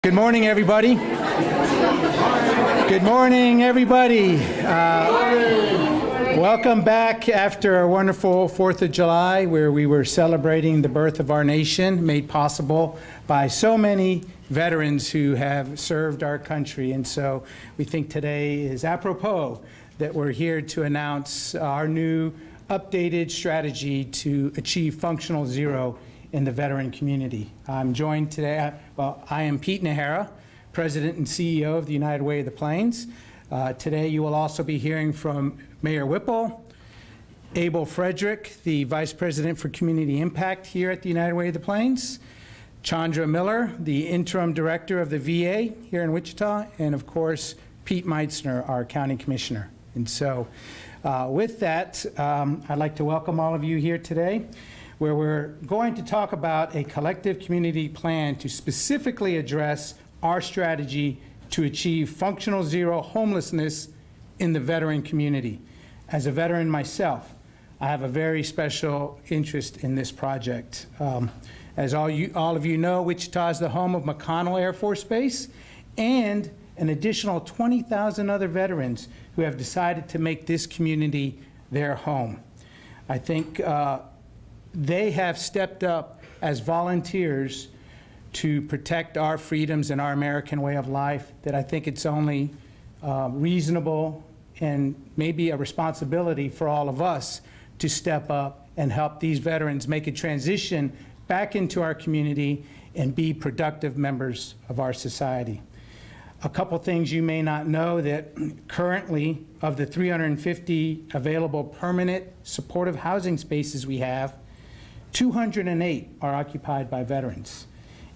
Good morning, everybody. Good morning, everybody. Welcome back after a wonderful 4th of July, where we were celebrating the birth of our nation, made possible by so many veterans who have served our country. And so we think today is apropos that we're here to announce our new updated strategy to achieve functional zero in the veteran community. I'm joined today, I am Pete Nahara, President and CEO of the United Way of the Plains. Today you will also be hearing from Mayor Whipple, Abel Frederick, the Vice President for Community Impact here at the United Way of the Plains, Chandra Miller, the Interim Director of the VA here in Wichita, and of course, Pete Meitzner, our County Commissioner. And so with that, I'd like to welcome all of you here today, where we're going to talk about a collective community plan to specifically address our strategy to achieve functional zero homelessness in the veteran community. As a veteran myself, I have a very special interest in this project. As all of you know, Wichita is the home of McConnell Air Force Base and an additional 20,000 other veterans who have decided to make this community their home. I think they have stepped up as volunteers to protect our freedoms and our American way of life, that I think it's only reasonable and maybe a responsibility for all of us to step up and help these veterans make a transition back into our community and be productive members of our society. A couple things you may not know, that currently of the 350 available permanent supportive housing spaces we have, 208 are occupied by veterans.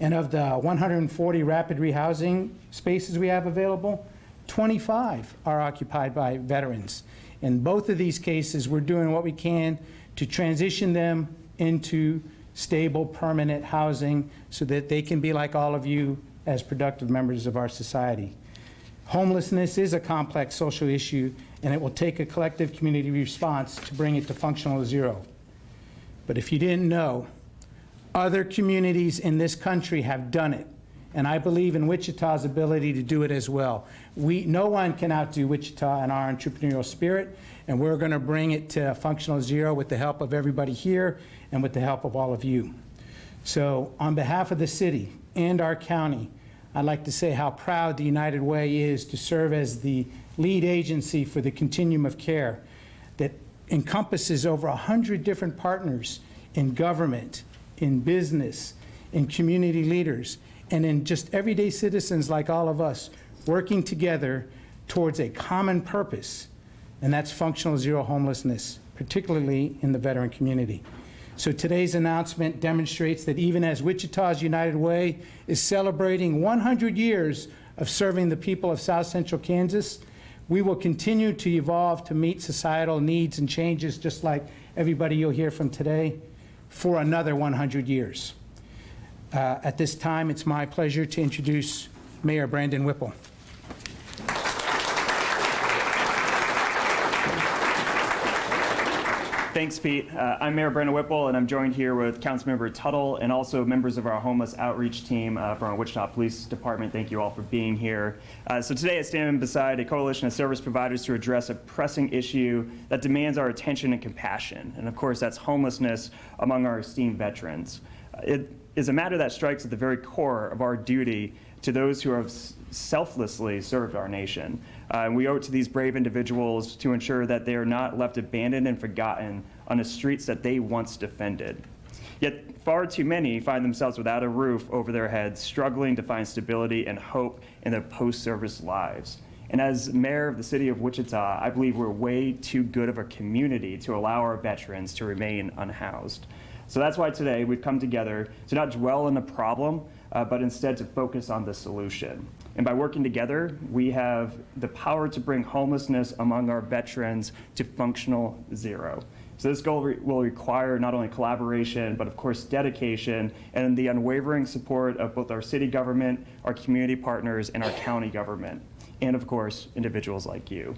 And of the 140 rapid rehousing spaces we have available, 25 are occupied by veterans. In both of these cases, we're doing what we can to transition them into stable, permanent housing so that they can be like all of you as productive members of our society. Homelessness is a complex social issue, and it will take a collective community response to bring it to functional zero. But if you didn't know, other communities in this country have done it, and I believe in Wichita's ability to do it as well. No one can outdo Wichita and our entrepreneurial spirit, and we're going to bring it to functional zero with the help of everybody here and with the help of all of you. So on behalf of the city and our county, I'd like to say how proud the United Way is to serve as the lead agency for the Continuum of Care that encompasses over 100 different partners in government, in business, in community leaders, and in just everyday citizens like all of us, working together towards a common purpose, and that's functional zero homelessness, particularly in the veteran community. So today's announcement demonstrates that even as Wichita's United Way is celebrating 100 years of serving the people of South Central Kansas, we will continue to evolve to meet societal needs and changes, just like everybody you'll hear from today, for another 100 years. At this time, it's my pleasure to introduce Mayor Brandon Whipple. Thanks, Pete. I'm Mayor Brandon Whipple, and I'm joined here with Councilmember Tuttle and also members of our homeless outreach team from our Wichita Police Department. Thank you all for being here. So today I stand beside a coalition of service providers to address a pressing issue that demands our attention and compassion. And of course, that's homelessness among our esteemed veterans. It is a matter that strikes at the very core of our duty to those who have selflessly served our nation. We owe it to these brave individuals to ensure that they are not left abandoned and forgotten on the streets that they once defended. Yet far too many find themselves without a roof over their heads, struggling to find stability and hope in their post-service lives. And as mayor of the city of Wichita, I believe we're way too good of a community to allow our veterans to remain unhoused. So that's why today we've come together to not dwell on the problem, but instead to focus on the solution. And by working together, we have the power to bring homelessness among our veterans to functional zero. So this goal will require not only collaboration, but of course dedication and the unwavering support of both our city government, our community partners, and our county government, and of course, individuals like you.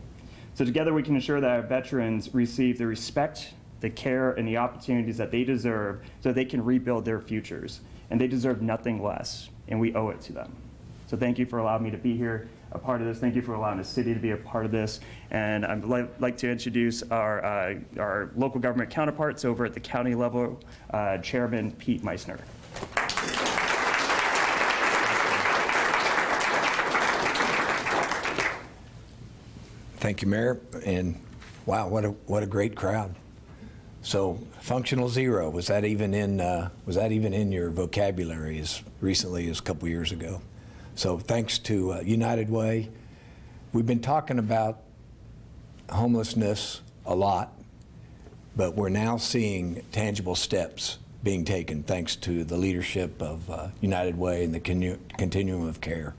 So together we can ensure that our veterans receive the respect, the care, and the opportunities that they deserve so they can rebuild their futures. And they deserve nothing less, and we owe it to them. So thank you for allowing me to be here, a part of this. Thank you for allowing the city to be a part of this. And I'd like to introduce our local government counterparts over at the county level, Chairman Pete Meissner. Thank you, Mayor, and wow, what a great crowd. So, functional zero, was that even in your vocabulary as recently as a couple years ago? So, thanks to United Way, we've been talking about homelessness a lot, but we're now seeing tangible steps being taken thanks to the leadership of United Way and the Continuum of Care.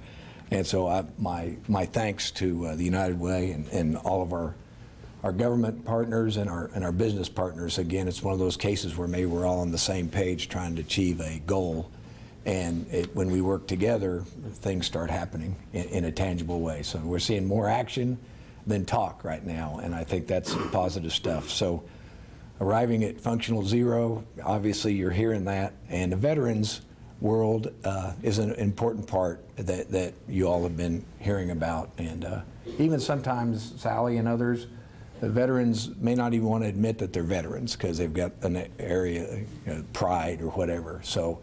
And so my thanks to the United Way and all of our government partners and our business partners. Again, it's one of those cases where maybe we're all on the same page trying to achieve a goal. And when we work together, things start happening in a tangible way. So we're seeing more action than talk right now, and I think that's positive stuff. So arriving at functional zero, obviously you're hearing that, and the veterans world is an important part that you all have been hearing about. And even sometimes Sally and others, the veterans may not even want to admit that they're veterans because they've got an area, pride or whatever. So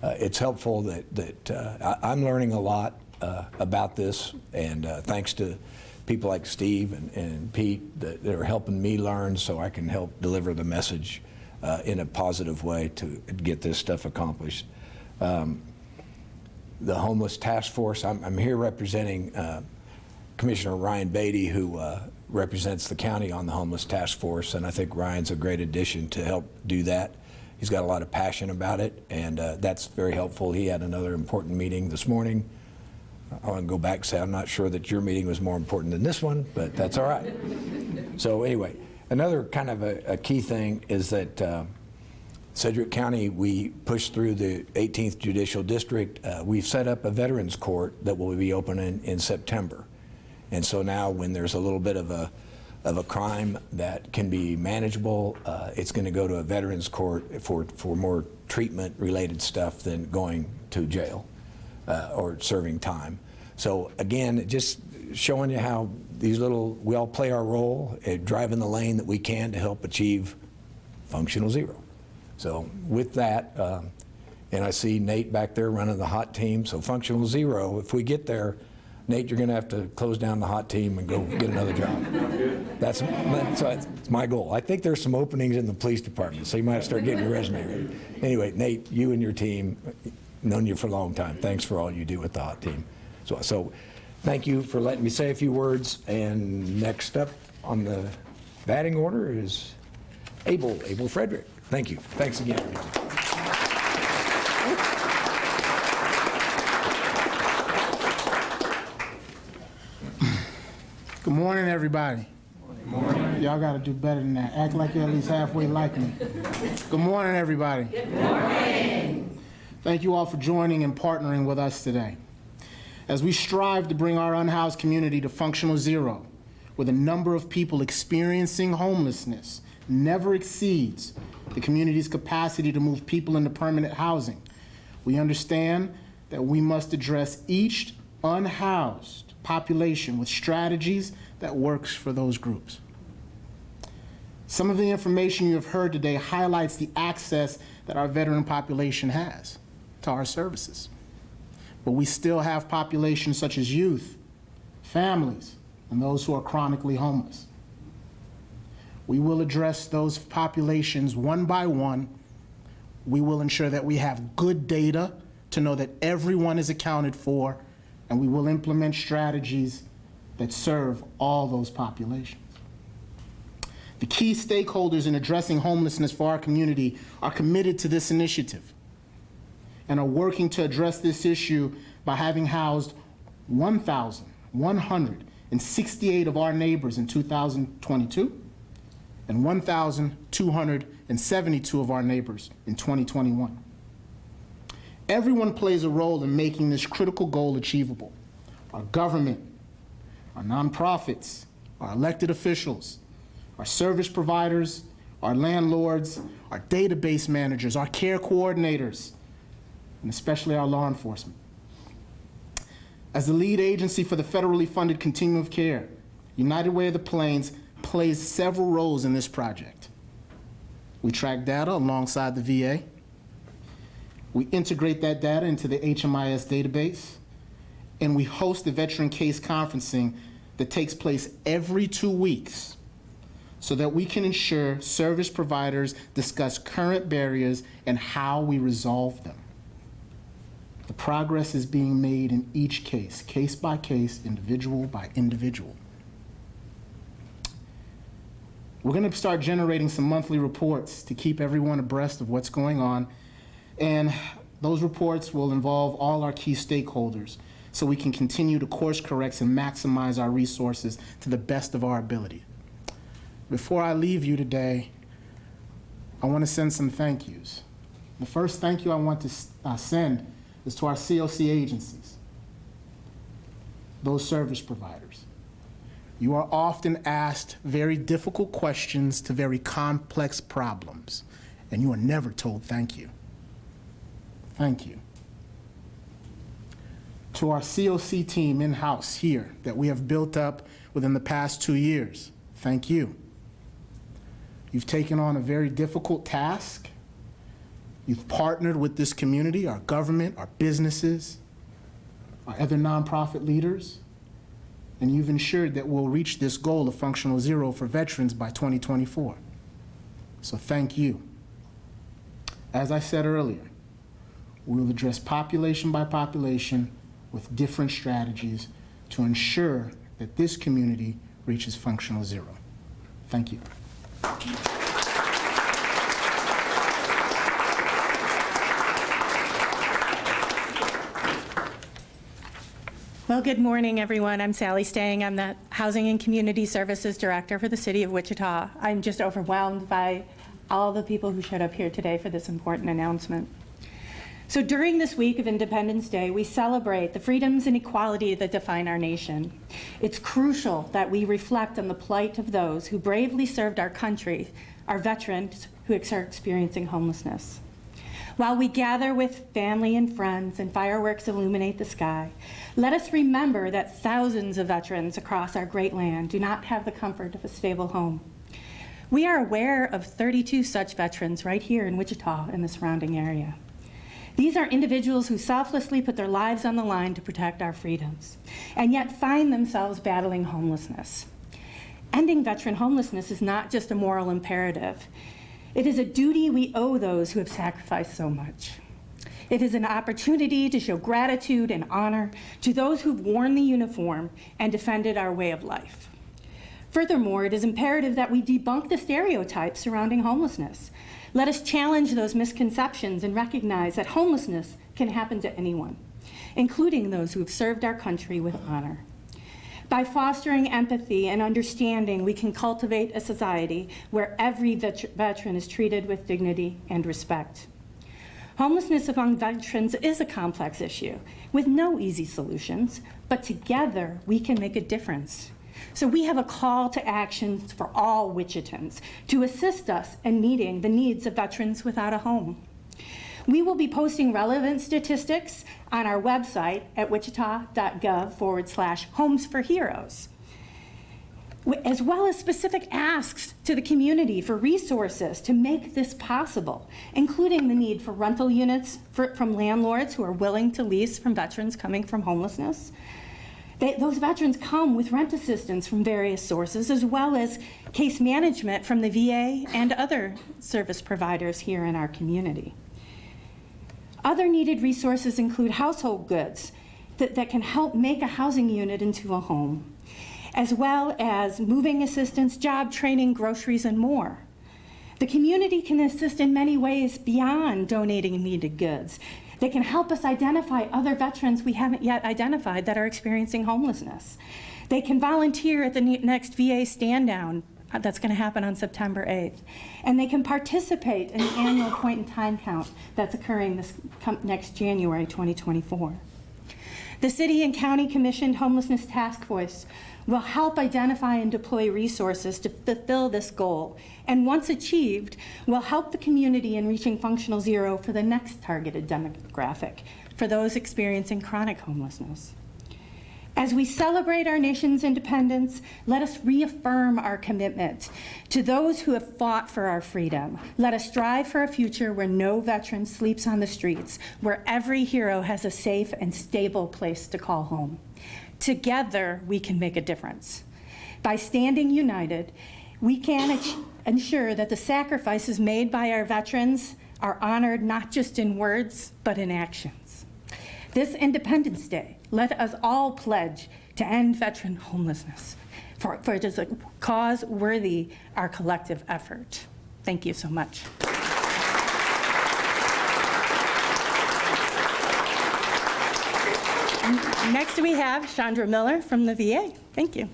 it's helpful that I'm learning a lot about this, and thanks to people like Steve and Pete that are helping me learn so I can help deliver the message in a positive way to get this stuff accomplished. The Homeless Task Force, I'm here representing Commissioner Ryan Beatty, who represents the county on the Homeless Task Force, and I think Ryan's a great addition to help do that. He's got a lot of passion about it, and that's very helpful. He had another important meeting this morning. I want to go back and say I'm not sure that your meeting was more important than this one, but that's all right. So anyway, another kind of a key thing is that Sedgwick County, we pushed through the 18th Judicial District. We've set up a Veterans Court that will be open in September. And so now when there's a little bit of a crime that can be manageable, it's going to go to a Veterans Court for more treatment-related stuff than going to jail or serving time. So again, just showing you how we all play our role at driving the lane that we can to help achieve functional zero. So with that, and I see Nate back there running the hot team, so functional zero, if we get there, Nate, you're going to have to close down the hot team and go get another job. That's my goal. I think there's some openings in the police department, so you might have to start getting your resume ready. Anyway, Nate, you and your team, known you for a long time. Thanks for all you do with the hot team. So thank you for letting me say a few words. And next up on the batting order is Abel Frederick. Thank you. Thanks again. Good morning, everybody. Good morning. Y'all got to do better than that. Act like you're at least halfway like me. Good morning, everybody. Good morning. Thank you all for joining and partnering with us today. As we strive to bring our unhoused community to functional zero, where the number of people experiencing homelessness never exceeds the community's capacity to move people into permanent housing, we understand that we must address each unhoused population with strategies that works for those groups. Some of the information you have heard today highlights the access that our veteran population has to our services. But we still have populations such as youth, families, and those who are chronically homeless. We will address those populations one by one. We will ensure that we have good data to know that everyone is accounted for, and we will implement strategies that serve all those populations. The key stakeholders in addressing homelessness for our community are committed to this initiative and are working to address this issue by having housed 1,168 of our neighbors in 2022 and 1,272 of our neighbors in 2021. Everyone plays a role in making this critical goal achievable. Our government, our nonprofits, our elected officials, our service providers, our landlords, our database managers, our care coordinators, and especially our law enforcement. As the lead agency for the federally funded Continuum of Care, United Way of the Plains plays several roles in this project. We track data alongside the VA. We integrate that data into the HMIS database, and we host the veteran case conferencing that takes place every 2 weeks so that we can ensure service providers discuss current barriers and how we resolve them. The progress is being made in each case by case, individual by individual. We're going to start generating some monthly reports to keep everyone abreast of what's going on, and those reports will involve all our key stakeholders so we can continue to course correct and maximize our resources to the best of our ability. Before I leave you today, I want to send some thank yous. The first thank you I want to send is to our COC agencies, those service providers. You are often asked very difficult questions to very complex problems, and you are never told thank you. Thank you. To our COC team in-house here that we have built up within the past 2 years, thank you. You've taken on a very difficult task. You've partnered with this community, our government, our businesses, our other nonprofit leaders, and you've ensured that we'll reach this goal of functional zero for veterans by 2024. So thank you. As I said earlier, we will address population by population with different strategies to ensure that this community reaches functional zero. Thank you. Well, good morning, everyone. I'm Sally Stang. I'm the Housing and Community Services Director for the City of Wichita. I'm just overwhelmed by all the people who showed up here today for this important announcement. So during this week of Independence Day, we celebrate the freedoms and equality that define our nation. It's crucial that we reflect on the plight of those who bravely served our country, our veterans who are experiencing homelessness. While we gather with family and friends and fireworks illuminate the sky, let us remember that thousands of veterans across our great land do not have the comfort of a stable home. We are aware of 32 such veterans right here in Wichita and the surrounding area. These are individuals who selflessly put their lives on the line to protect our freedoms, and yet find themselves battling homelessness. Ending veteran homelessness is not just a moral imperative. It is a duty we owe those who have sacrificed so much. It is an opportunity to show gratitude and honor to those who've worn the uniform and defended our way of life. Furthermore, it is imperative that we debunk the stereotypes surrounding homelessness. Let us challenge those misconceptions and recognize that homelessness can happen to anyone, including those who have served our country with honor. By fostering empathy and understanding, we can cultivate a society where every veteran is treated with dignity and respect. Homelessness among veterans is a complex issue with no easy solutions, but together we can make a difference. So we have a call to action for all Wichitans to assist us in meeting the needs of veterans without a home. We will be posting relevant statistics on our website at wichita.gov/Homes for Heroes, as well as specific asks to the community for resources to make this possible, including the need for rental units from landlords who are willing to lease from veterans coming from homelessness. Those veterans come with rent assistance from various sources, as well as case management from the VA and other service providers here in our community. Other needed resources include household goods that can help make a housing unit into a home, as well as moving assistance, job training, groceries, and more. The community can assist in many ways beyond donating needed goods. They can help us identify other veterans we haven't yet identified that are experiencing homelessness. They can volunteer at the next VA stand down that's going to happen on September 8th. And they can participate in the annual point in time count that's occurring next January 2024. The City and County Commissioned Homelessness Task Force will help identify and deploy resources to fulfill this goal, and once achieved, will help the community in reaching functional zero for the next targeted demographic, for those experiencing chronic homelessness. As we celebrate our nation's independence, let us reaffirm our commitment to those who have fought for our freedom. Let us strive for a future where no veteran sleeps on the streets, where every hero has a safe and stable place to call home. Together, we can make a difference. By standing united, we can ensure that the sacrifices made by our veterans are honored not just in words, but in actions. This Independence Day, let us all pledge to end veteran homelessness, for it is a cause worthy our collective effort. Thank you so much. Next we have Chandra Miller from the VA. Thank you.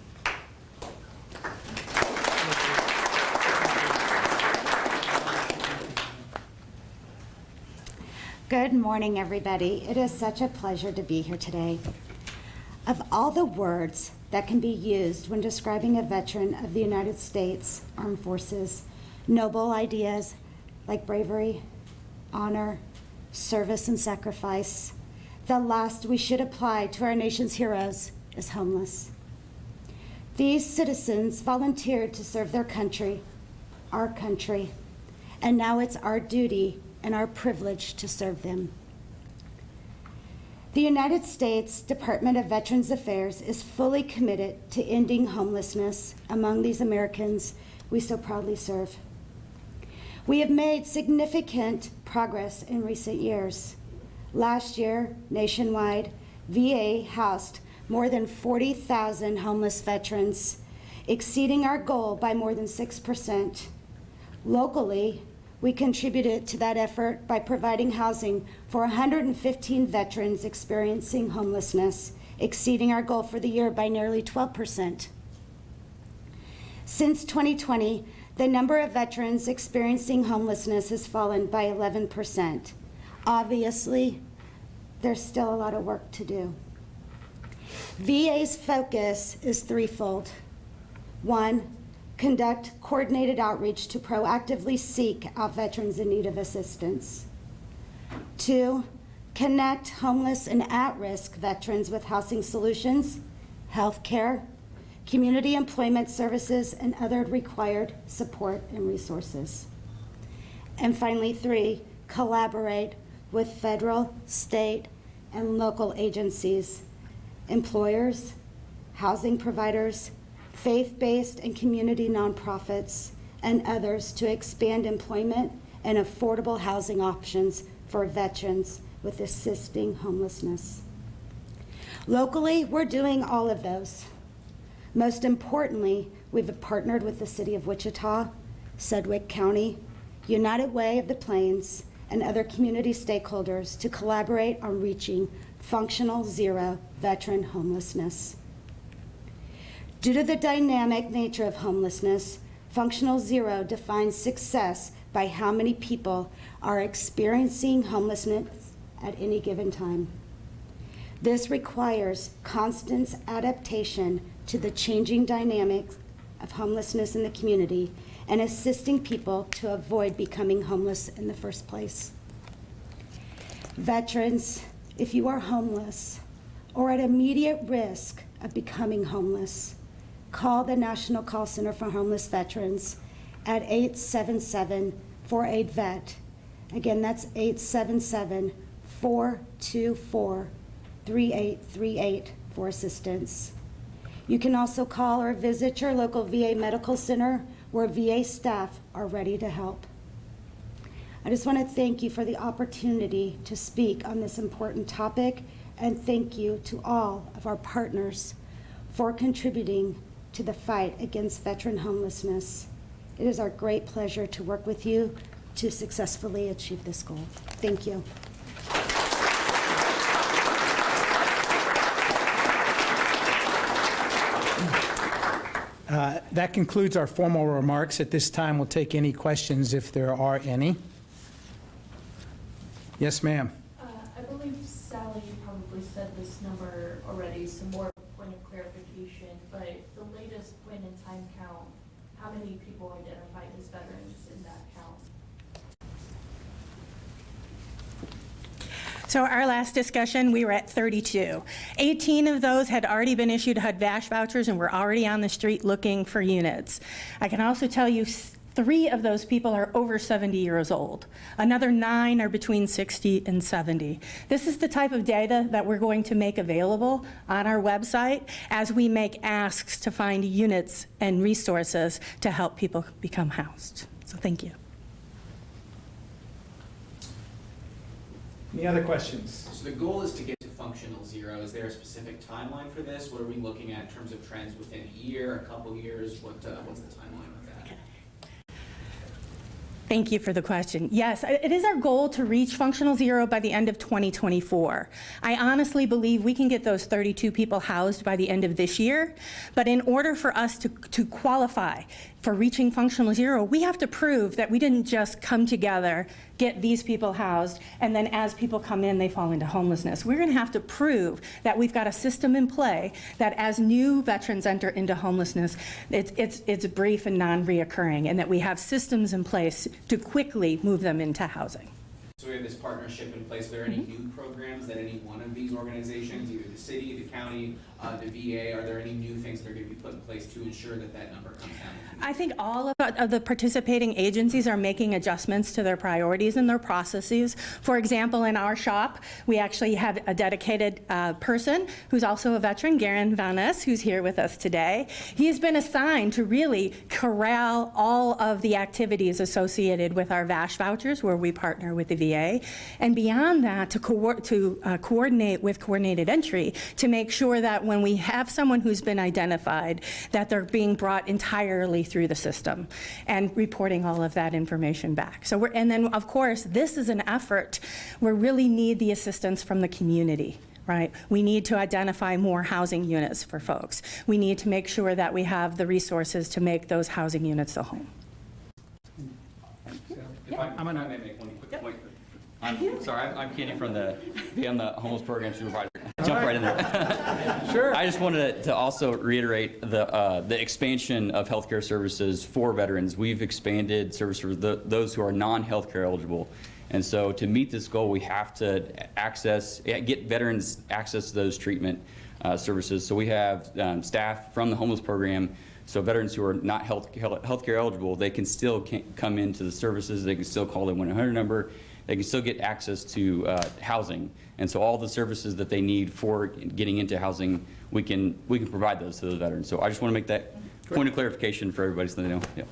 Good morning, everybody. It is such a pleasure to be here today. Of all the words that can be used when describing a veteran of the United States Armed Forces, noble ideas like bravery, honor, service, and sacrifice, the last we should apply to our nation's heroes is homeless. These citizens volunteered to serve their country, our country, and now it's our duty and our privilege to serve them. The United States Department of Veterans Affairs is fully committed to ending homelessness among these Americans we so proudly serve. We have made significant progress in recent years. Last year, nationwide, VA housed more than 40,000 homeless veterans, exceeding our goal by more than 6%. Locally, we contributed to that effort by providing housing for 115 veterans experiencing homelessness, exceeding our goal for the year by nearly 12%. Since 2020, the number of veterans experiencing homelessness has fallen by 11%. Obviously, there's still a lot of work to do. VA's focus is threefold. One, conduct coordinated outreach to proactively seek out veterans in need of assistance. Two, connect homeless and at-risk veterans with housing solutions, health care, community employment services, and other required support and resources. And finally, three, collaborate with federal, state, and local agencies, employers, housing providers, faith-based and community nonprofits, and others to expand employment and affordable housing options for veterans with assisting homelessness. Locally, we're doing all of those. Most importantly, we've partnered with the City of Wichita, Sedgwick County, United Way of the Plains, and other community stakeholders to collaborate on reaching functional zero veteran homelessness. Due to the dynamic nature of homelessness, functional zero defines success by how many people are experiencing homelessness at any given time. This requires constant adaptation to the changing dynamics of homelessness in the community and assisting people to avoid becoming homeless in the first place. Veterans, if you are homeless or at immediate risk of becoming homeless, call the National Call Center for Homeless Veterans at 877-48-VET. Again, that's 877-424-3838 for assistance. You can also call or visit your local VA medical center where VA staff are ready to help. I just want to thank you for the opportunity to speak on this important topic, and thank you to all of our partners for contributing to the fight against veteran homelessness. It is our great pleasure to work with you to successfully achieve this goal. Thank you. That concludes our formal remarks. At this time, we'll take any questions if there are any. Yes, ma'am. I believe Sally probably said this number already, some more point of clarification, but the latest point in time count, how many people identified as veterans in that count? So our last discussion, we were at 32. 18 of those had already been issued HUD-VASH vouchers and were already on the street looking for units. I can also tell you 3 of those people are over 70 years old. Another 9 are between 60 and 70. This is the type of data that we're going to make available on our website as we make asks to find units and resources to help people become housed. So thank you. Any other questions? So the goal is to get to functional zero. Is there a specific timeline for this? What are we looking at in terms of trends within a year, a couple years? What's the timeline with that? Thank you for the question. Yes, it is our goal to reach functional zero by the end of 2024. I honestly believe we can get those 32 people housed by the end of this year, but in order for us to qualify for reaching functional zero, we have to prove that we didn't just come together, get these people housed, and then as people come in, they fall into homelessness. We're going to have to prove that we've got a system in play that as new veterans enter into homelessness, it's brief and non-reoccurring, and that we have systems in place to quickly move them into housing. So we have this partnership in place. Are there any new programs that any one of these organizations, either the city, the county, the VA, are there any new things that are going to be put in place to ensure that that number comes down? I think all of the participating agencies are making adjustments to their priorities and their processes. For example, in our shop, we actually have a dedicated person who's also a veteran, Garen Van Ness, who's here with us today. He's been assigned to really corral all of the activities associated with our VASH vouchers, where we partner with the VA, and beyond that, to coordinate with coordinated entry to make sure that when we have someone who's been identified, that they're being brought entirely through the system and reporting all of that information back. So and then of course, this is an effort where we really need the assistance from the community. Right? We need to identify more housing units for folks. We need to make sure that we have the resources to make those housing units a home. I'm going to make one quick point. I'm Kenny from I'm the homeless program supervisor. Jump right in there. Sure. I just wanted to also reiterate the expansion of healthcare services for veterans. We've expanded services for those who are non-healthcare eligible. And so to meet this goal, we have to get veterans access to those treatment services. So we have staff from the homeless program. So veterans who are not healthcare eligible, they can still come into the services. They can still call the 1-800 number. They can still get access to housing. And so all the services that they need for getting into housing, we can provide those to those veterans. So I just want to make that point of clarification for everybody so they know. Yeah.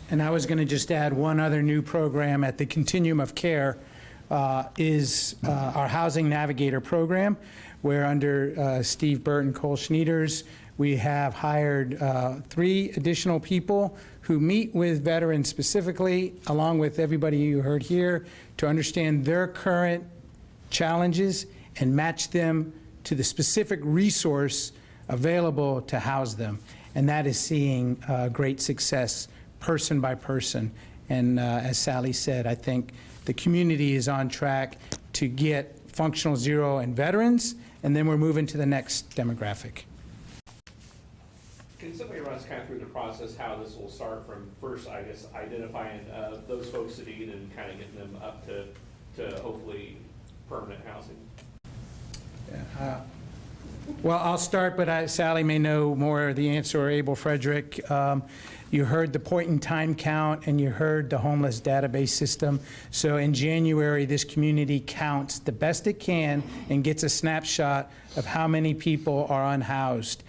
And I was going to just add one other new program at the Continuum of Care is our Housing Navigator program, where under Steve Burton, Cole Schneiders, we have hired 3 additional people who meet with veterans specifically, along with everybody you heard here, to understand their current challenges and match them to the specific resource available to house them. And that is seeing great success person by person. And as Sally said, I think the community is on track to get functional zero and veterans, and then we're moving to the next demographic. Can somebody run us kind of through the process, how this will start from first, I guess, identifying those folks that need and kind of getting them up to hopefully permanent housing? Yeah, well, I'll start, but Sally may know more of the answer, or Abel Frederick. You heard the point-in-time count, and you heard the homeless database system. So in January, this community counts the best it can and gets a snapshot of how many people are unhoused.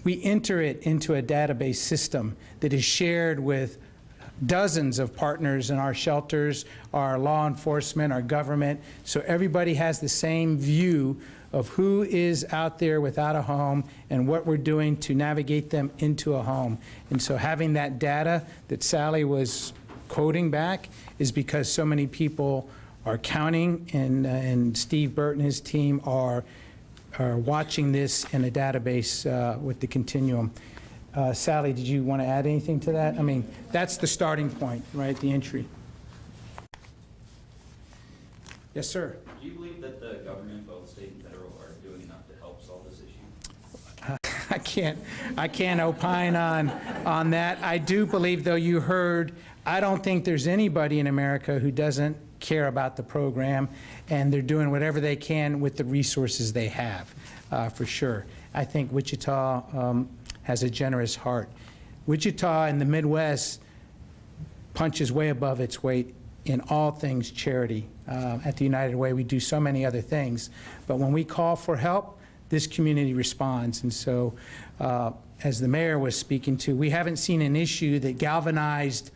We enter it into a database system that is shared with dozens of partners in our shelters, our law enforcement, our government, so everybody has the same view of who is out there without a home and what we're doing to navigate them into a home. And so having that data that Sally was quoting back is because so many people are counting, and Steve Burton and his team are watching this in a database with the Continuum. Sally, did you want to add anything to that? I mean, that's the starting point, right, the entry. Yes, sir. Do you believe that the government, both state and federal, are doing enough to help solve this issue? I can't opine on that. I do believe, though, you heard, I don't think there's anybody in America who doesn't care about the program, and they're doing whatever they can with the resources they have, for sure. I think Wichita has a generous heart. Wichita in the Midwest punches way above its weight in all things charity. At the United Way, we do so many other things, but when we call for help, this community responds. And so, as the mayor was speaking to, we haven't seen an issue that galvanized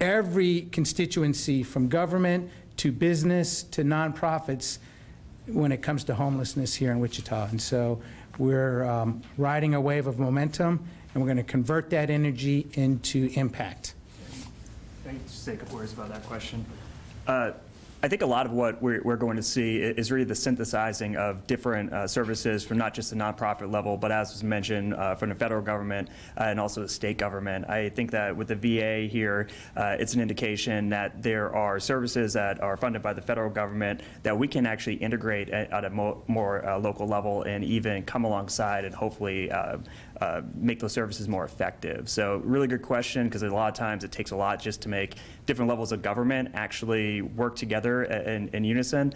every constituency, from government to business to nonprofits, when it comes to homelessness here in Wichita. And so we're riding a wave of momentum, and we're going to convert that energy into impact. I can just say a couple words about that question. I think a lot of what we're going to see is really the synthesizing of different services from not just the nonprofit level, but as was mentioned, from the federal government and also the state government. I think that with the VA here, it's an indication that there are services that are funded by the federal government that we can actually integrate at a more local level, and even come alongside and hopefully make those services more effective. So really good question, because a lot of times it takes a lot just to make different levels of government actually work together in unison.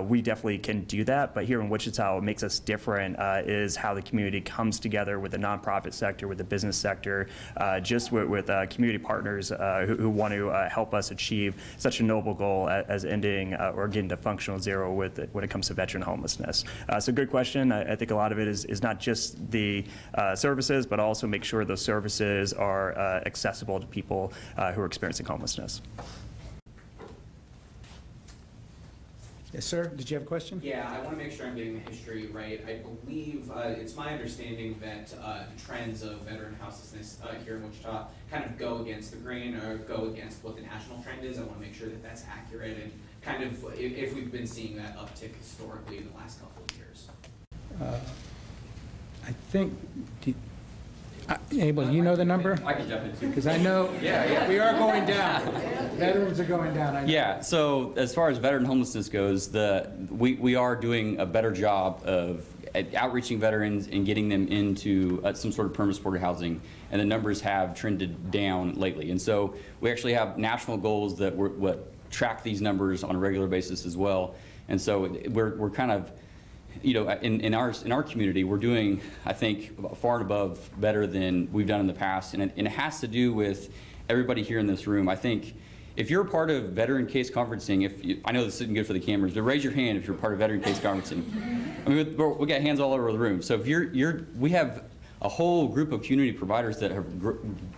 We definitely can do that, but here in Wichita, what makes us different is how the community comes together with the nonprofit sector, with the business sector, just with community partners who want to help us achieve such a noble goal as ending or getting to functional zero when it comes to veteran homelessness. So good question. I think a lot of it is not just the services, but also make sure those services are accessible to people who are experiencing homelessness. Yes, sir. Did you have a question? Yeah, I want to make sure I'm getting the history right. I believe it's my understanding that the trends of veteran houselessness here in Wichita kind of go against the grain or go against what the national trend is. I want to make sure that that's accurate, and kind of if we've been seeing that uptick historically in the last couple of years. I think, Abel, you know the number? I can jump into it. Because I know we are going down. Veterans are going down. I know. Yeah, so as far as veteran homelessness goes, we are doing a better job of outreaching veterans and getting them into some sort of permanent supported housing, and the numbers have trended down lately. And so we actually have national goals that track these numbers on a regular basis as well. And so we're kind of, you know, in our community, we're doing, I think, far and above better than we've done in the past, and it has to do with everybody here in this room. I think if you're a part of veteran case conferencing, I know this isn't good for the cameras, but raise your hand if you're part of veteran case conferencing. I mean, we got hands all over the room. So if we have a whole group of community providers that have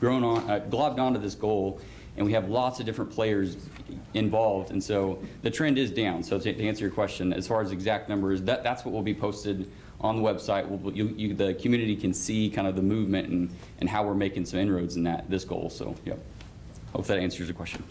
globbed onto this goal, and we have lots of different players involved, and so the trend is down. So to answer your question, as far as exact numbers, that's what will be posted on the website. The community can see kind of the movement and how we're making some inroads in this goal. So, yep. Hope that answers your question.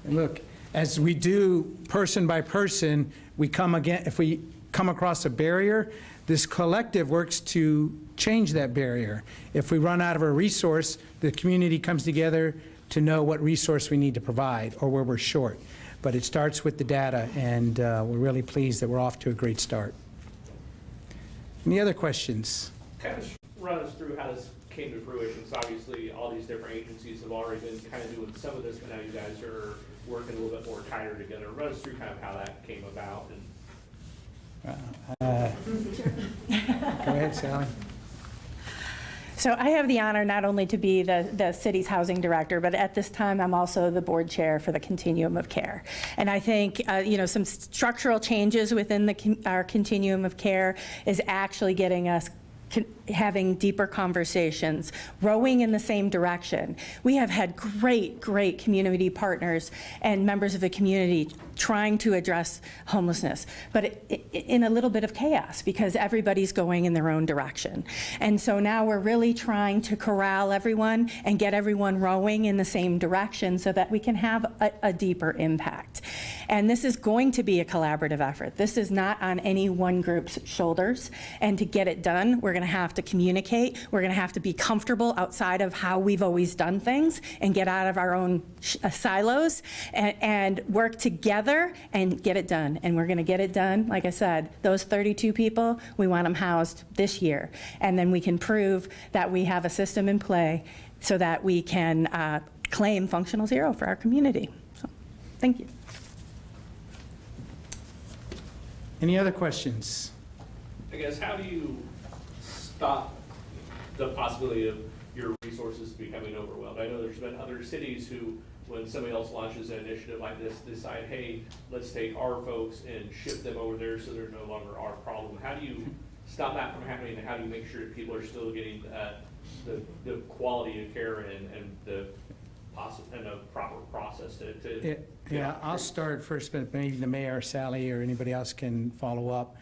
And look, as we do person by person, if we come across a barrier, this collective works to change that barrier. If we run out of a resource, the community comes together to know what resource we need to provide or where we're short. But it starts with the data, and we're really pleased that we're off to a great start. Any other questions? Kind of run us through how this came to fruition. So obviously all these different agencies have already been kind of doing some of this, but now you guys are working a little bit more tighter together. Run us through kind of how that came about. Go ahead, Sally. So I have the honor not only to be the city's housing director, but at this time I'm also the board chair for the Continuum of Care. And I think some structural changes within our Continuum of Care is actually getting us having deeper conversations, rowing in the same direction. We have had great community partners and members of the community trying to address homelessness, but in a little bit of chaos because everybody's going in their own direction. And so now we're really trying to corral everyone and get everyone rowing in the same direction so that we can have a deeper impact. And this is going to be a collaborative effort. This is not on any one group's shoulders. And to get it done, we're going to have to communicate. We're going to have to be comfortable outside of how we've always done things and get out of our own silos and work together and get it done. And we're going to get it done. Like I said, those 32 people, we want them housed this year. And then we can prove that we have a system in play so that we can claim functional zero for our community. So. Thank you. Any other questions? I guess, how do you stop the possibility of your resources becoming overwhelmed? I know there's been other cities who, when somebody else launches an initiative like this, decide, hey, let's take our folks and ship them over there so they're no longer our problem. How do you stop that from happening, and how do you make sure that people are still getting the quality of care and the proper process to Yeah, I'll start first, but maybe the mayor, Sally, or anybody else can follow up.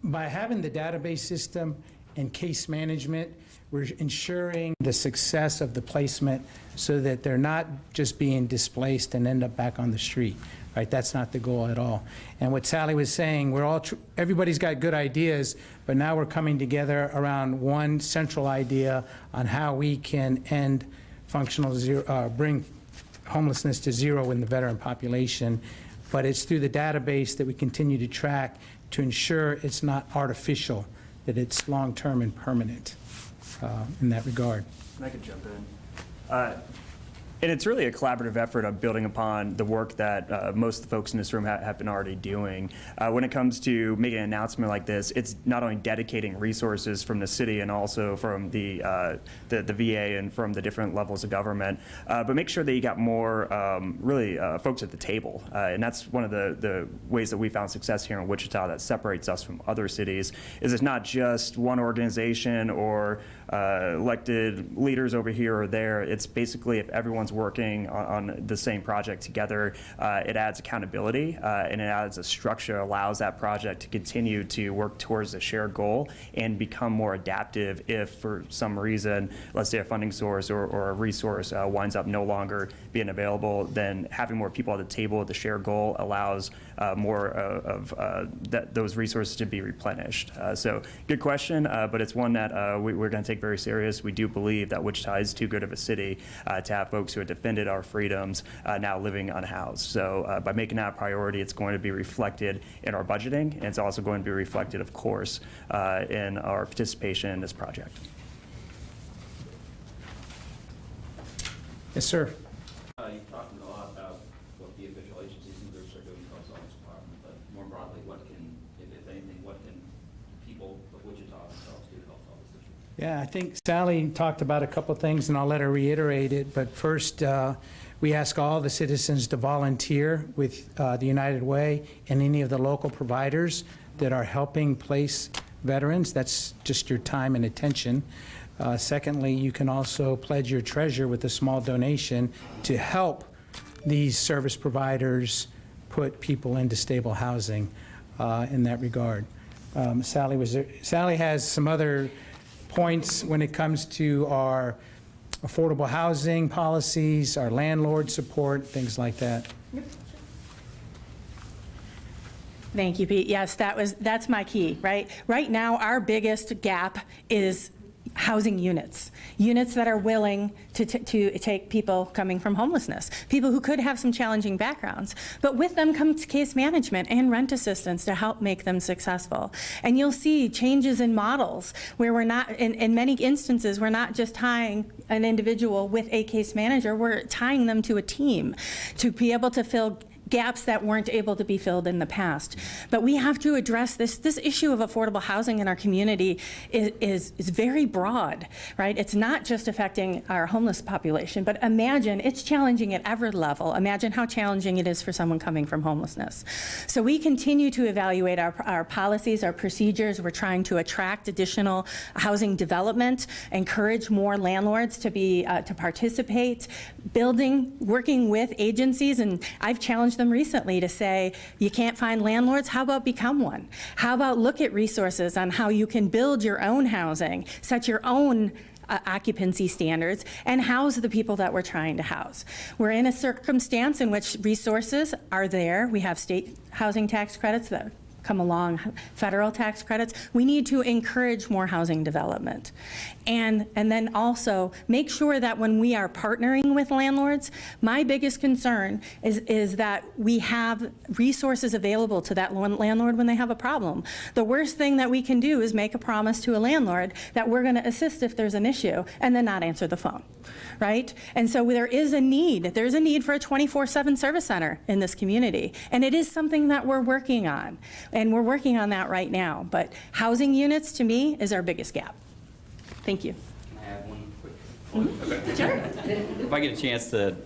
By having the database system and case management, we're ensuring the success of the placement so that they're not just being displaced and end up back on the street, right? That's not the goal at all. And what Sally was saying, everybody's got good ideas, but now we're coming together around one central idea on how we can end functional zero, bring homelessness to zero in the veteran population. But it's through the database that we continue to track to ensure it's not artificial, that it's long-term and permanent in that regard. And I could jump in. And it's really a collaborative effort of building upon the work that most of the folks in this room have been already doing. When it comes to making an announcement like this, it's not only dedicating resources from the city and also from the VA and from the different levels of government, but make sure that you got more folks at the table. And that's one of the ways that we found success here in Wichita that separates us from other cities, is it's not just one organization or elected leaders over here or there. It's basically if everyone's working on the same project together, it adds accountability and it adds a structure, allows that project to continue to work towards a shared goal and become more adaptive if for some reason, let's say a funding source or a resource winds up no longer being available, then having more people at the table at the shared goal allows more of those resources to be replenished. So good question, but it's one that we're going to take very serious. We do believe that Wichita is too good of a city to have folks who have defended our freedoms now living unhoused. So by making that a priority, it's going to be reflected in our budgeting, and it's also going to be reflected, of course, in our participation in this project. Yes, sir. You talked a lot about what the official agencies and groups are doing across all this department, but more broadly, what can, if anything, what can people of Wichita themselves do to help solve this issue? Yeah, I think Sally talked about a couple things, and I'll let her reiterate it. But first, we ask all the citizens to volunteer with the United Way and any of the local providers that are helping place veterans. That's just your time and attention. Secondly, you can also pledge your treasure with a small donation to help these service providers put people into stable housing in that regard. Sally has some other points when it comes to our affordable housing policies, our landlord support, things like that. Thank you, Pete. Yes, that's my key, right? Right now, our biggest gap is housing units that are willing to take people coming from homelessness, people who could have some challenging backgrounds. But with them comes case management and rent assistance to help make them successful. And you'll see changes in models where we're not, in many instances, we're not just tying an individual with a case manager, we're tying them to a team to be able to fill gaps that weren't able to be filled in the past. But we have to address this issue of affordable housing in our community is very broad, right? It's not just affecting our homeless population, but imagine it's challenging at every level. Imagine how challenging it is for someone coming from homelessness. So we continue to evaluate our policies, our procedures. We're trying to attract additional housing development, encourage more landlords to participate, working with agencies, and I've challenged them recently to say, you can't find landlords, how about become one? How about look at resources on how you can build your own housing, set your own occupancy standards, and house the people that we're trying to house. We're in a circumstance in which resources are there. We have state housing tax credits that come along, federal tax credits. We need to encourage more housing development. And then also make sure that when we are partnering with landlords, my biggest concern is that we have resources available to that landlord when they have a problem. The worst thing that we can do is make a promise to a landlord that we're going to assist if there's an issue and then not answer the phone, right? And so there is a need. There's a need for a 24/7 service center in this community. And it is something that we're working on. And we're working on that right now. But housing units, to me, is our biggest gap. Thank you. Can I add one quick point? Sure. If I get a chance to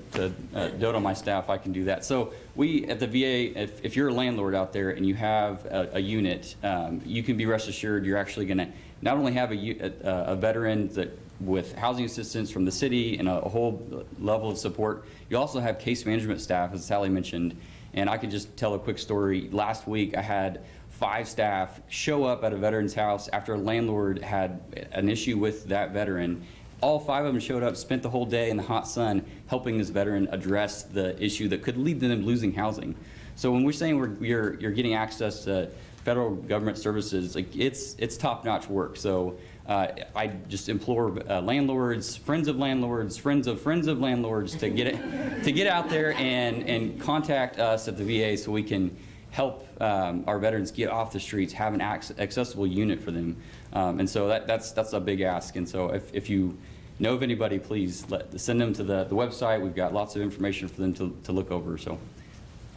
dote on my staff, I can do that. So we, at the VA, if you're a landlord out there and you have a unit, you can be rest assured you're actually going to not only have a veteran that with housing assistance from the city and a whole level of support, you also have case management staff, as Sally mentioned. And I can just tell a quick story. Last week, I had 5 staff show up at a veteran's house after a landlord had an issue with that veteran. All 5 of them showed up, spent the whole day in the hot sun helping this veteran address the issue that could lead to them losing housing. So when we're saying you're getting access to federal government services, like it's top-notch work. So I just implore landlords, friends of landlords, friends of landlords to get out there and contact us at the VA so we can help our veterans get off the streets, have an accessible unit for them. And so that's a big ask. And so if you know of anybody, please send them to the website. We've got lots of information for them to look over. So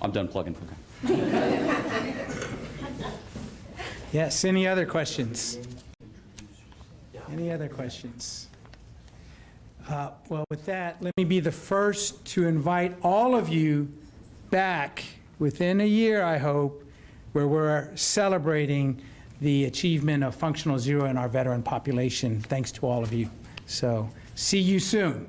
I'm done plugging. Yes, any other questions? Any other questions? Well, with that, let me be the first to invite all of you back within a year, I hope, where we're celebrating the achievement of functional zero in our veteran population, thanks to all of you. So, see you soon.